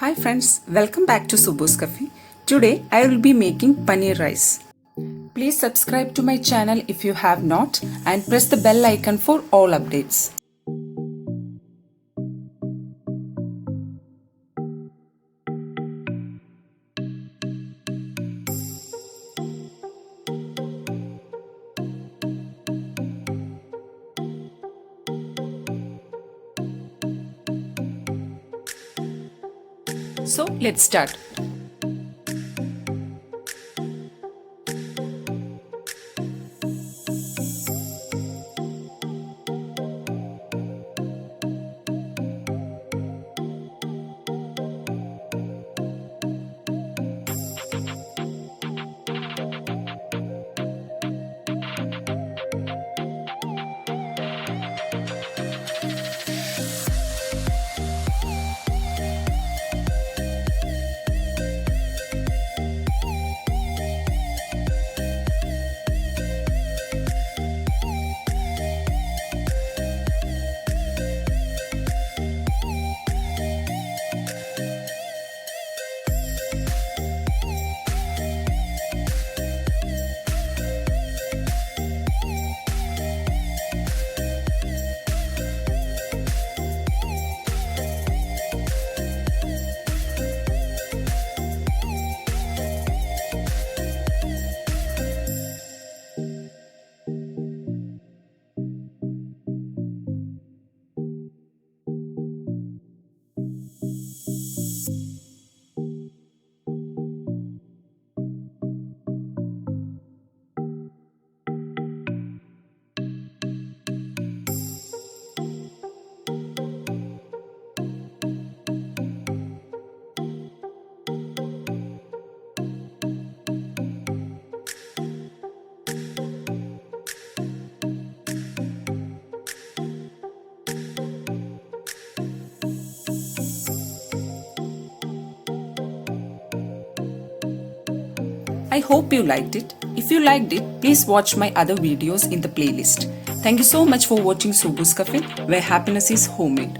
Hi friends, welcome back to Subbu's Cafe. Today I will be making paneer rice. Please subscribe to my channel if you have not and press the bell icon for all updates. So let's start. I hope you liked it. If you liked it, please watch my other videos in the playlist. Thank you so much for watching Subbu's Cafe, where happiness is homemade.